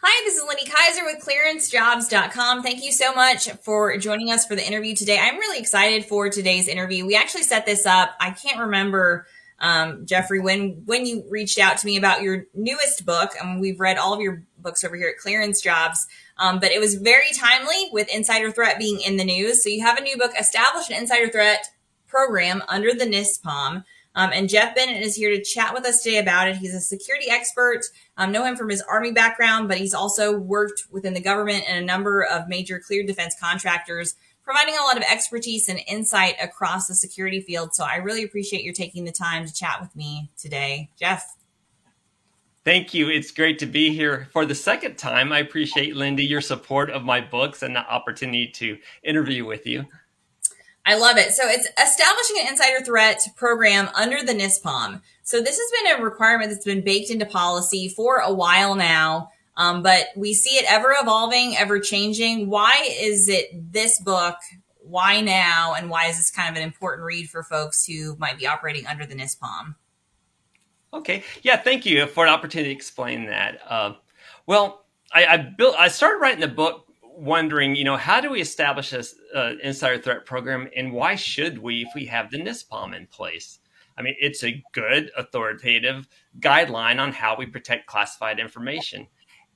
Hi, this is Lenny Kaiser with clearancejobs.com. Thank you so much for joining us for the interview today. I'm really excited for today's interview. We actually set this up. I can't remember, Jeffrey, when you reached out to me about your newest book. We've read all of your books over here at Clearance Jobs, but it was very timely with insider threat being in the news. So you have a new book, Establish an Insider Threat Program under the Nispom. And Jeff Bennett is here to chat with us today about it. He's a security expert. Know him from his Army background, but he's also worked within the government and a number of major cleared defense contractors, providing a lot of expertise and insight across the security field. So I really appreciate your taking the time to chat with me today, Jeff. Thank you. It's great to be here for the second time. I appreciate, Lindy, your support of my books and the opportunity to interview with you. I love it. So it's establishing an insider threat program under the Nispom. So this has been a requirement that's been baked into policy for a while now, but we see it ever evolving, ever changing. Why is it this book? Why now? And why is this kind of an important read for folks who might be operating under the Nispom? Okay. Yeah. Thank you for an opportunity to explain that. I started writing the book wondering, how do we establish this insider threat program, and why should we if we have the Nispom in place? I mean, it's a good authoritative guideline on how we protect classified information.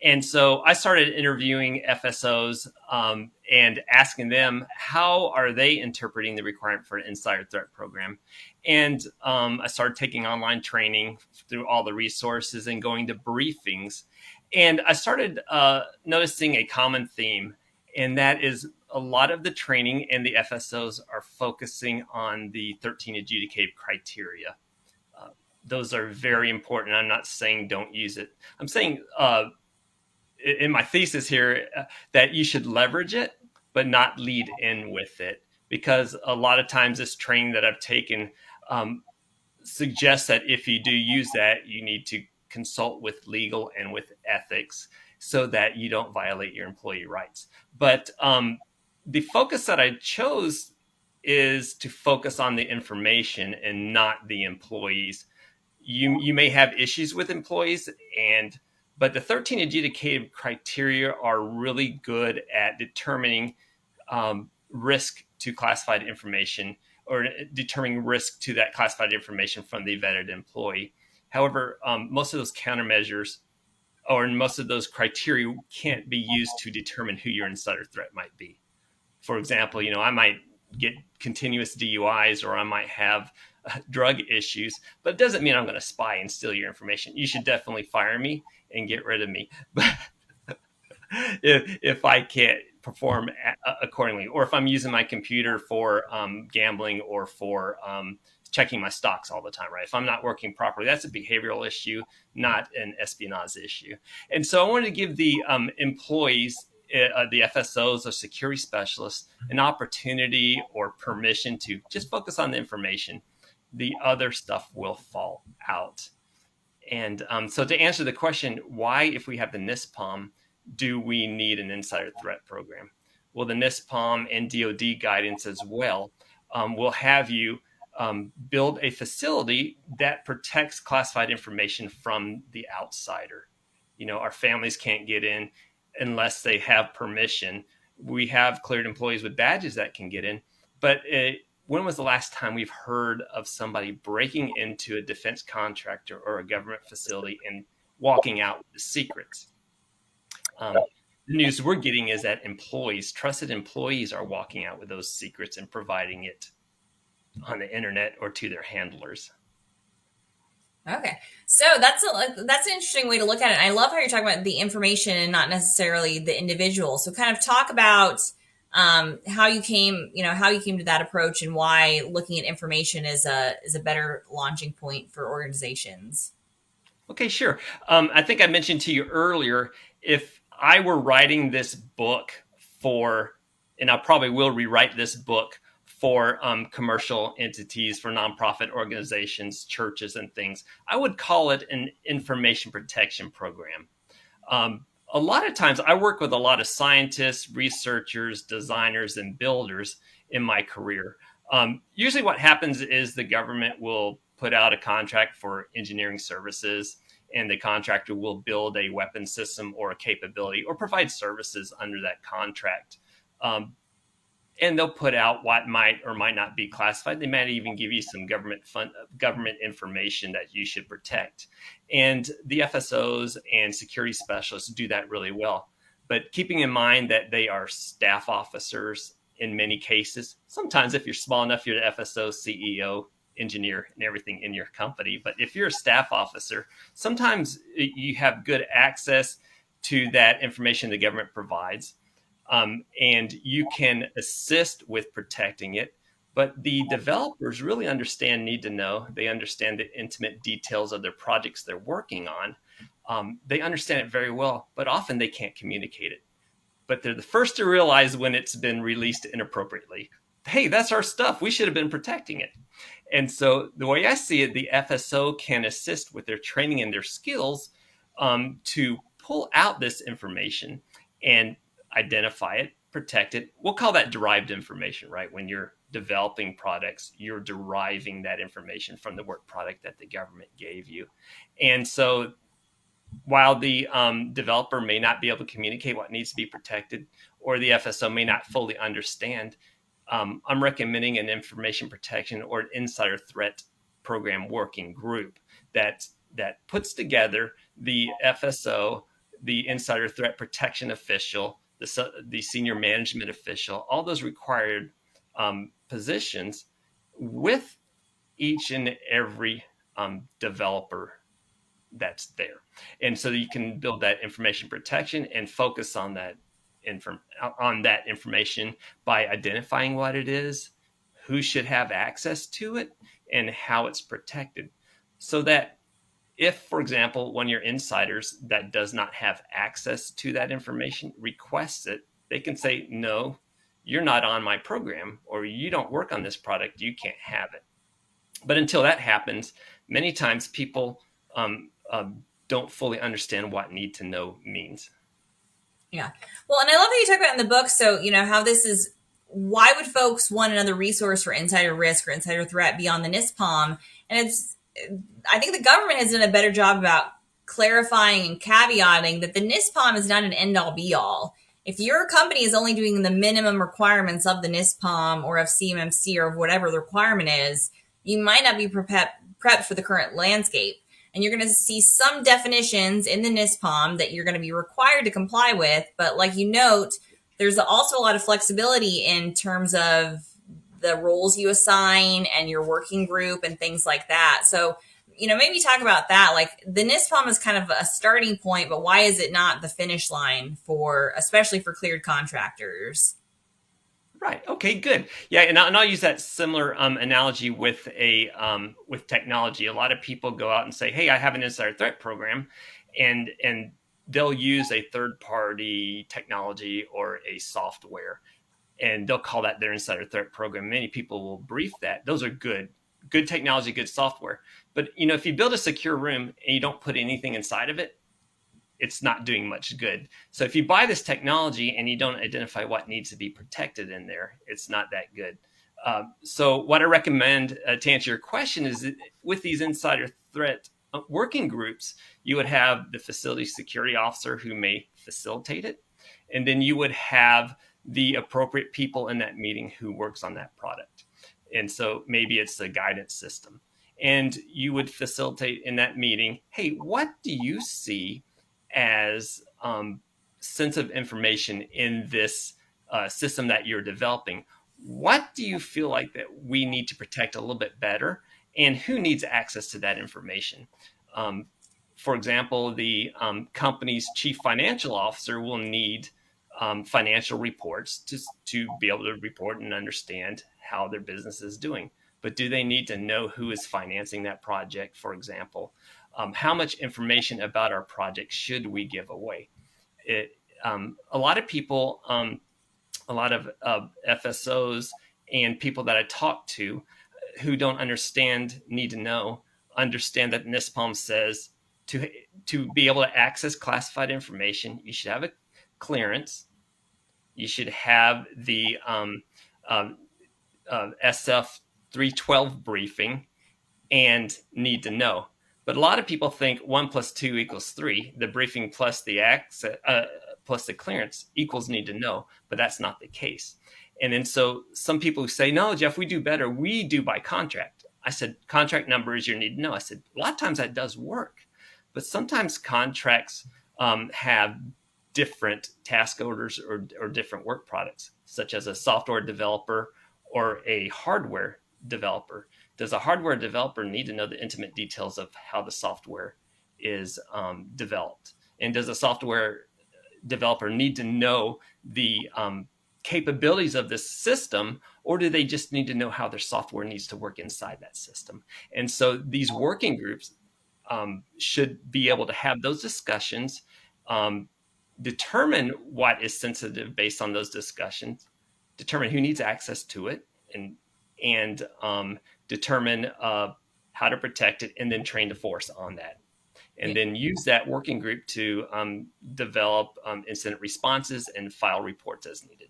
And so I started interviewing FSOs and asking them, how are they interpreting the requirement for an insider threat program? And I started taking online training through all the resources and going to briefings. And I started noticing a common theme, and that is a lot of the training and the FSOs are focusing on the 13 adjudicative criteria. Those are very important. I'm not saying don't use it. I'm saying in my thesis here that you should leverage it, but not lead in with it. Because a lot of times this training that I've taken suggests that if you do use that, you need to consult with legal and with ethics so that you don't violate your employee rights. But the focus that I chose is to focus on the information and not the employees. You may have issues with employees, but the 13 adjudicative criteria are really good at determining risk to classified information, or determining risk to that classified information from the vetted employee. However, most of those countermeasures or most of those criteria can't be used to determine who your insider threat might be. For example, I might get continuous DUIs, or I might have drug issues, but it doesn't mean I'm going to spy and steal your information. You should definitely fire me and get rid of me. But if I can't perform accordingly, or if I'm using my computer for gambling or for checking my stocks all the time, right? If I'm not working properly, that's a behavioral issue, not an espionage issue. And so I wanted to give the employees, the FSOs or security specialists, an opportunity or permission to just focus on the information. The other stuff will fall out. And so to answer the question, why, if we have the Nispom, do we need an insider threat program? Well, the Nispom and DoD guidance as well will have you build a facility that protects classified information from the outsider. Our families can't get in unless they have permission. We have cleared employees with badges that can get in, but when was the last time we've heard of somebody breaking into a defense contractor or a government facility and walking out with the secrets? The news we're getting is that trusted employees are walking out with those secrets and providing it on the internet or to their handlers. Okay. So that's an interesting way to look at it. And I love how you're talking about the information and not necessarily the individual. So kind of talk about how you came to that approach, and why looking at information is a better launching point for organizations. Okay, sure. I think I mentioned to you earlier, if I were writing this book and I probably will rewrite this book for commercial entities, for nonprofit organizations, churches, and things, I would call it an information protection program. A lot of times I work with a lot of scientists, researchers, designers, and builders in my career. Usually what happens is the government will put out a contract for engineering services, and the contractor will build a weapon system or a capability or provide services under that contract. And they'll put out what might or might not be classified. They might even give you some government information that you should protect. And the FSOs and security specialists do that really well. But keeping in mind that they are staff officers in many cases. Sometimes if you're small enough, you're the FSO, CEO, engineer, and everything in your company. But if you're a staff officer, sometimes you have good access to that information the government provides. And you can assist with protecting it. But the developers really need to know. They understand the intimate details of their projects they're working on. They understand it very well, but often they can't communicate it. But they're the first to realize when it's been released inappropriately. Hey, that's our stuff. We should have been protecting it. And so the way I see it, the FSO can assist with their training and their skills to pull out this information and identify it, protect it. We'll call that derived information, right? When you're developing products, you're deriving that information from the work product that the government gave you. And so while the developer may not be able to communicate what needs to be protected, or the FSO may not fully understand, I'm recommending an information protection or an insider threat program working group that puts together the FSO, the insider threat protection official, the senior management official, all those required positions with each and every developer that's there. And so you can build that information protection and focus on that information by identifying what it is, who should have access to it, and how it's protected. So that if, for example, one of your insiders that does not have access to that information requests it, they can say, no, you're not on my program, or you don't work on this product, you can't have it. But until that happens, many times people don't fully understand what need to know means. Yeah. Well, and I love how you talk about in the book. So, how this is, why would folks want another resource for insider risk or insider threat beyond the Nispom? And I think the government has done a better job about clarifying and caveating that the Nispom is not an end all be all. If your company is only doing the minimum requirements of the Nispom or of CMMC or of whatever the requirement is, you might not be prepped for the current landscape. And you're going to see some definitions in the Nispom that you're going to be required to comply with. But like you note, there's also a lot of flexibility in terms of the roles you assign and your working group and things like that. So, maybe talk about that. Like the Nispom is kind of a starting point, but why is it not the finish line especially for cleared contractors? Right. Okay. Good. Yeah, and I'll use that similar analogy with technology. A lot of people go out and say, "Hey, I have an insider threat program," and they'll use a third-party technology or a software, and they'll call that their insider threat program. Many people will brief that. Those are good technology, good software. But if you build a secure room and you don't put anything inside of it, it's not doing much good. So if you buy this technology and you don't identify what needs to be protected in there, it's not that good. So what I recommend to answer your question is that with these insider threat working groups, you would have the facility security officer who may facilitate it. And then you would have the appropriate people in that meeting who works on that product. And so maybe it's a guidance system. And you would facilitate in that meeting, hey, what do you see as sensitive information in this system that you're developing? What do you feel like that we need to protect a little bit better? And who needs access to that information? For example, the company's chief financial officer will need financial reports to be able to report and understand how their business is doing. But do they need to know who is financing that project, for example? How much information about our project should we give away? A lot of people, a lot of FSOs and people that I talk to who don't need to know, understand that Nispom says to be able to access classified information, you should have a clearance. You should have the SF 312 briefing and need to know. But a lot of people think 1 + 2 = 3. The briefing plus the access, plus the clearance equals need to know, but that's not the case. And then so some people who say, no, Jeff, we do better. We do by contract. I said, contract number is your need to know. I said, a lot of times that does work, but sometimes contracts have different task orders or different work products, such as a software developer or a hardware developer. Does a hardware developer need to know the intimate details of how the software is developed? And does a software developer need to know the capabilities of this system, or do they just need to know how their software needs to work inside that system? And so these working groups should be able to have those discussions, determine what is sensitive based on those discussions, determine who needs access to it, and determine how to protect it, and then train the force on that. And then use that working group to develop incident responses and file reports as needed.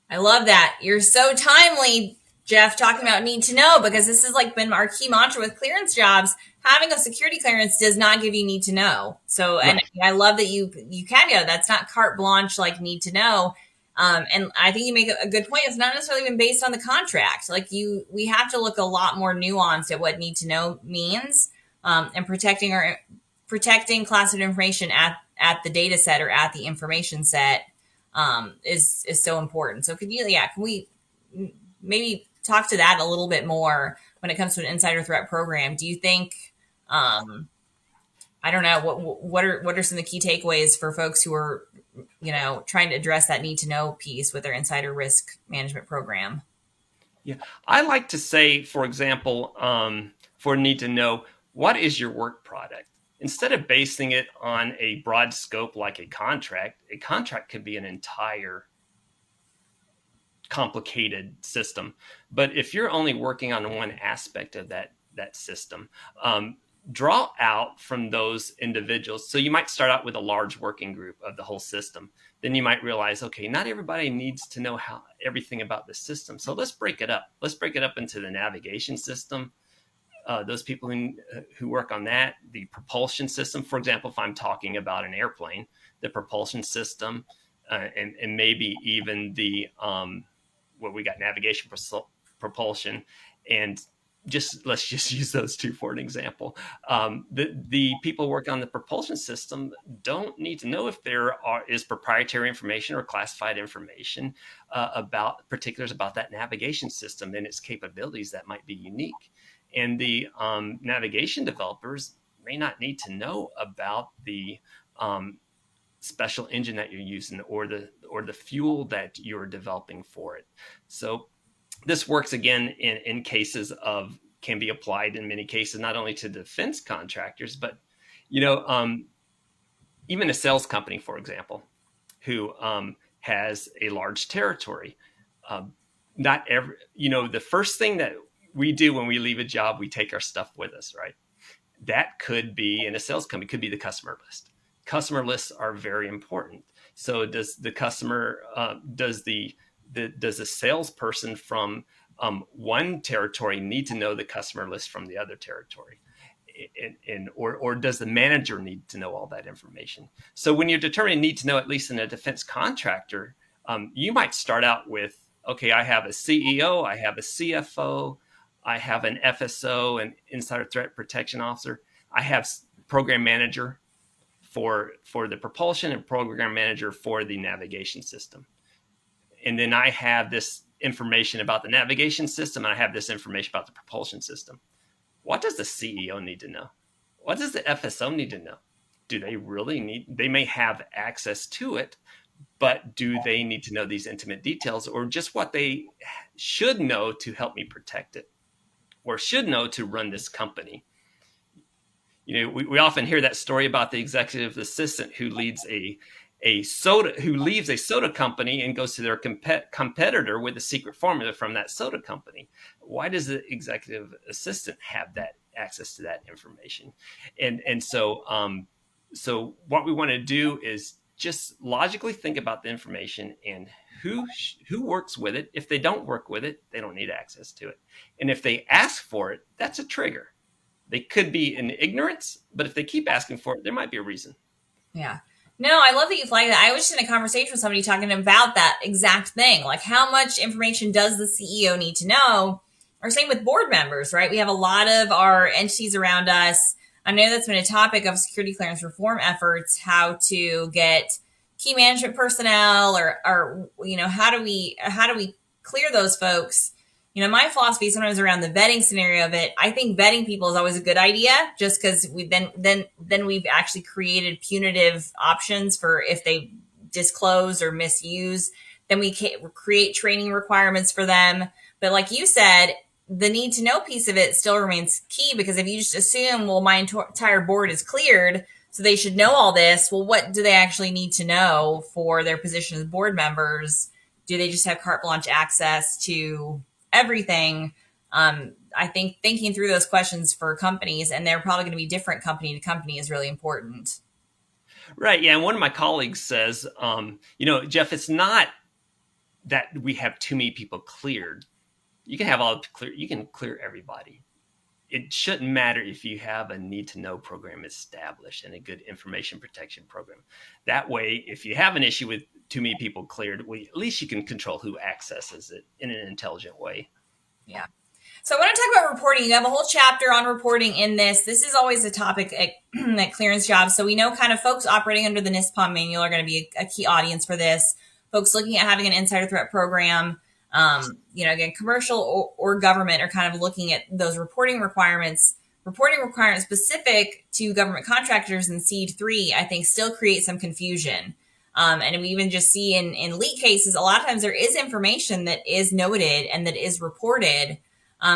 I love that. You're so timely, Jeff, talking about need to know, because this has like been our key mantra with clearance jobs. Having a security clearance does not give you need to know. So, and right. I love that you caveat that's not carte blanche like need to know. And I think you make a good point. It's not necessarily even based on the contract. Like we have to look a lot more nuanced at what need to know means, and protecting classified information at the data set or at the information set is so important. So can we maybe talk to that a little bit more when it comes to an insider threat program? Do you think, I don't know, what are some of the key takeaways for folks who are, trying to address that need to know piece with their insider risk management program? Yeah, I like to say, for example, for need to know, what is your work product? Instead of basing it on a broad scope like a contract could be an entire complicated system. But if you're only working on one aspect of that system, draw out from those individuals. So you might start out with a large working group of the whole system. Then you might realize, okay, not everybody needs to know everything about the system. So let's break it up. Let's break it up into the navigation system. Those people who work on that, the propulsion system. For example, if I'm talking about an airplane, the propulsion system, and maybe even the we got navigation, propulsion, and let's just use those two for an example. The people working on the propulsion system don't need to know if there is proprietary information or classified information about particulars about that navigation system and its capabilities that might be unique. And the navigation developers may not need to know about the special engine that you're using or the fuel that you're developing for it. So this works again in cases can be applied in many cases, not only to defense contractors, but even a sales company, for example, who has a large territory. The first thing that we do when we leave a job, we take our stuff with us, right? That could be, in a sales company, could be the customer list. Customer lists are very important. So does the customer, does the salesperson from one territory need to know the customer list from the other territory? Or does the manager need to know all that information? So when you're determining need to know, at least in a defense contractor, you might start out with, okay, I have a CEO, I have a CFO, I have an FSO, an insider threat protection officer. I have program manager for the propulsion and program manager for the navigation system. And then I have this information about the navigation system, and I have this information about the propulsion system. What does the CEO need to know? What does the FSO need to know? Do they really need, they may have access to it, but do they need to know these intimate details, or just what they should know to help me protect it, or should know to run this company? We often hear that story about the executive assistant who leaves a soda company and goes to their competitor with a secret formula from that soda company. Why does the executive assistant have that access to that information? And so what we want to do is just logically think about the information and who works with it. If they don't work with it, they don't need access to it. And if they ask for it, that's a trigger. They could be in ignorance, but if they keep asking for it, there might be a reason. Yeah. No, I love that you flagged that. I was just in a conversation with somebody talking about that exact thing. Like, how much information does the CEO need to know? Or same with board members, right? We have a lot of our entities around us. I know that's been a topic of security clearance reform efforts, how to get key management personnel or how do we clear those folks? My philosophy sometimes around the vetting scenario of it, I think vetting people is always a good idea, just because we've actually created punitive options for if they disclose or misuse. Then we create training requirements for them. But like you said, the need to know piece of it still remains key, because if you just assume, well, my entire board is cleared, so they should know all this. Well, what do they actually need to know for their position as board members? Do they just have carte blanche access to everything? I think thinking through those questions for companies, and they're probably going to be different company to company, is really important. Right. Yeah. And one of my colleagues says, Jeff, it's not that we have too many people cleared. You can have all clear. You can clear everybody. It shouldn't matter if you have a need to know program established and a good information protection program. That way, if you have an issue with too many people cleared, well, at least you can control who accesses it in an intelligent way. Yeah. So I want to talk about reporting. You have a whole chapter on reporting in this. This is always a topic at Clearance Jobs. So we know kind of folks operating under the Nispom manual are going to be a key audience for this. Folks looking at having an insider threat program, again, commercial or government are kind of looking at those reporting requirements specific to government contractors in Seed 3, I think still create some confusion. And we even just see in leak cases, a lot of times there is information that is noted and that is reported.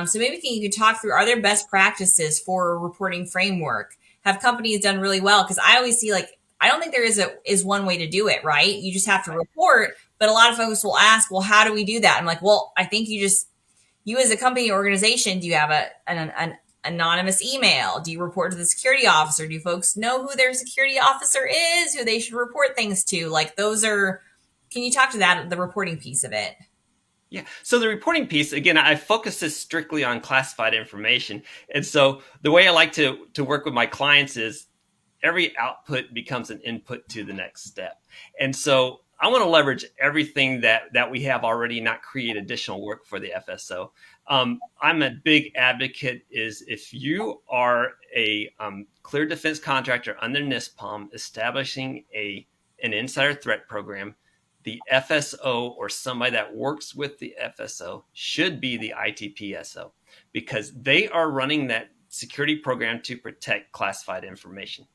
So maybe you could talk through, are there best practices for a reporting framework? Have companies done really well? Because I always see, I don't think there is one way to do it, right? You just have to report. But a lot of folks will ask, well, how do we do that? I'm like, well, I think you as a company or organization, do you have an anonymous email? Do you report to the security officer? Do folks know who their security officer is, who they should report things to? Can you talk to the reporting piece of it? Yeah. So the reporting piece, again, I focus this strictly on classified information. And so the way I like to work with my clients is every output becomes an input to the next step. And so I want to leverage everything that we have already, not create additional work for the FSO. I'm a big advocate is if you are a clear defense contractor under Nispom establishing an insider threat program, the FSO or somebody that works with the FSO should be the ITPSO, because they are running that security program to protect classified information.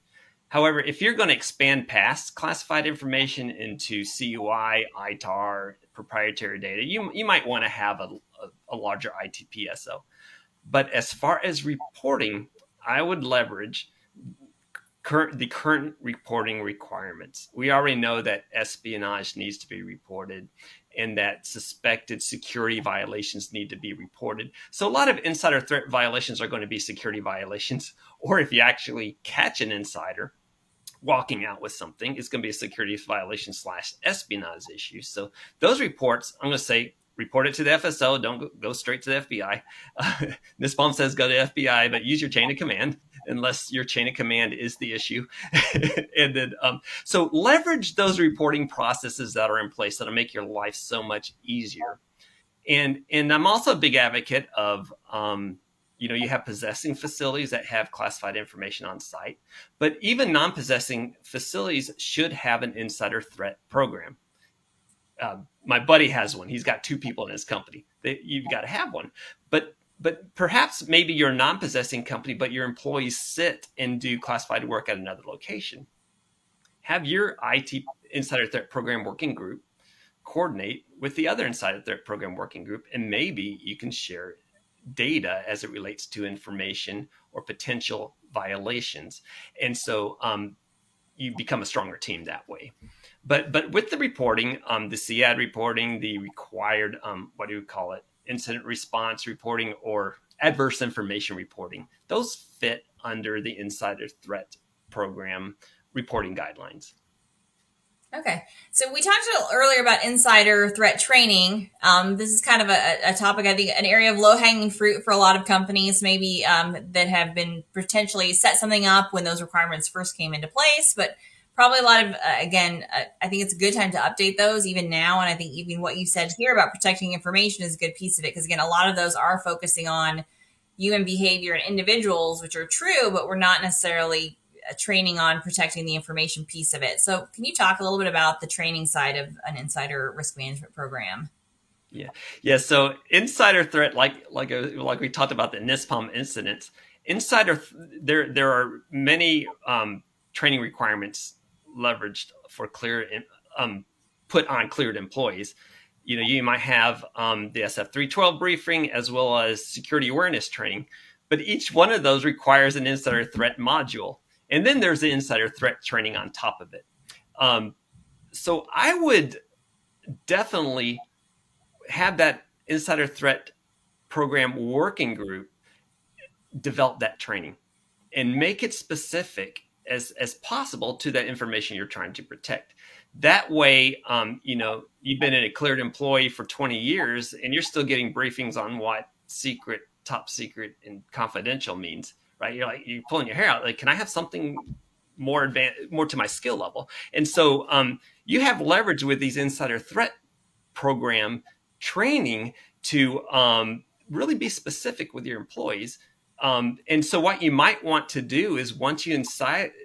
However, if you're going to expand past classified information into CUI, ITAR, proprietary data, you might want to have a larger ITPSO. But as far as reporting, I would leverage the current reporting requirements. We already know that espionage needs to be reported and that suspected security violations need to be reported. So a lot of insider threat violations are going to be security violations, or if you actually catch an insider walking out with something, it's going to be a security violation / espionage issue. So those reports, I'm going to say, report it to the FSO. Don't go straight to the FBI. Nispom says go to FBI, but use your chain of command unless your chain of command is the issue. And then, so leverage those reporting processes that are in place that'll make your life so much easier. And I'm also a big advocate of, you have possessing facilities that have classified information on site, but even non-possessing facilities should have an insider threat program. My buddy has one. He's got 2 people in his company. You've got to have one. But perhaps maybe you're a non-possessing company, but your employees sit and do classified work at another location. Have your IT insider threat program working group coordinate with the other insider threat program working group, and maybe you can share data as it relates to information or potential violations. And so you become a stronger team that way. But with the reporting, the CAD reporting, the required, incident response reporting or adverse information reporting, those fit under the insider threat program reporting guidelines. Okay. So we talked a little earlier about insider threat training. This is kind of a topic, I think, an area of low hanging fruit for a lot of companies, maybe that have been potentially set something up when those requirements first came into place. But probably a lot of, I think it's a good time to update those even now. And I think even what you said here about protecting information is a good piece of it. Because again, a lot of those are focusing on human behavior and individuals, which are true, but we're not necessarily training on protecting the information piece of it. So can you talk a little bit about the training side of an insider risk management program? Yeah. So insider threat, like we talked about the Nispom incidents, there are many training requirements leveraged for put on cleared employees. You might have the SF-312 briefing as well as security awareness training, but each one of those requires an insider threat module. And then there's the insider threat training on top of it. So I would definitely have that insider threat program working group develop that training and make it specific as possible to that information you're trying to protect. That way, you've been a cleared employee for 20 years and you're still getting briefings on what secret, top secret, and confidential means. Right? You're pulling your hair out. Like, can I have something more advanced, more to my skill level? And so you have leverage with these insider threat program training to really be specific with your employees. And so what you might want to do is once you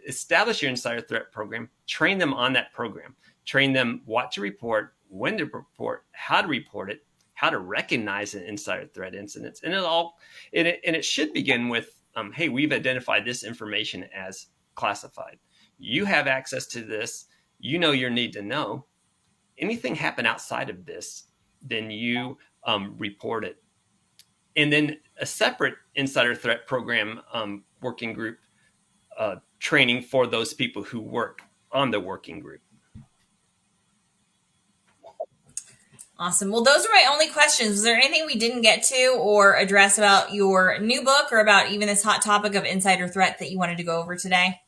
establish your insider threat program, train them on that program, train them what to report, when to report, how to report it, how to recognize an insider threat incidents. And it should begin with, hey, we've identified this information as classified. You have access to this. You know your need to know. Anything happen outside of this, then you report it. And then a separate insider threat program working group training for those people who work on the working group. Awesome. Well, those are my only questions. Was there anything we didn't get to or address about your new book or about even this hot topic of insider threat that you wanted to go over today?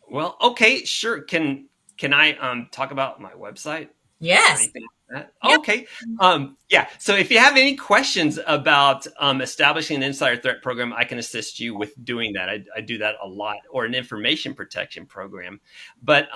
Well, okay, sure. Can I talk about my website? Yes. Yep. Okay. Yeah. So if you have any questions about establishing an insider threat program, I can assist you with doing that. I do that a lot, or an information protection program. But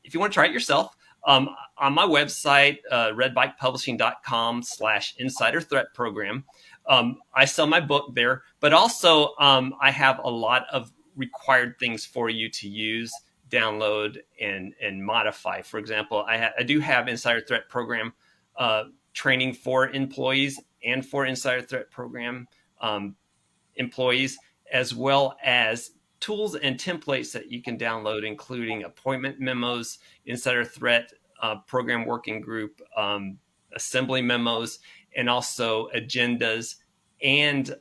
if you want to try it yourself, on my website, redbikepublishing.com/insider threat program, I sell my book there, but also I have a lot of required things for you to use, download, and modify. For example, I do have insider threat program training for employees and for insider threat program employees, as well as tools and templates that you can download, including appointment memos, insider threat program working group assembly memos, and also agendas and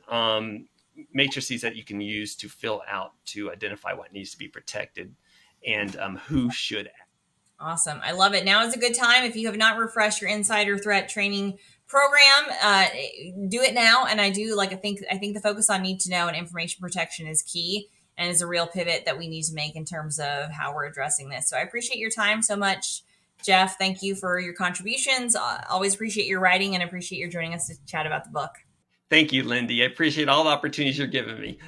matrices that you can use to fill out to identify what needs to be protected and who should act. Awesome. I love it. Now is a good time. If you have not refreshed your insider threat training program, do it now. And I think the focus on need to know and information protection is key and is a real pivot that we need to make in terms of how we're addressing this. So I appreciate your time so much, Jeff. Thank you for your contributions. I always appreciate your writing and appreciate your joining us to chat about the book. Thank you, Lindy. I appreciate all the opportunities you're giving me.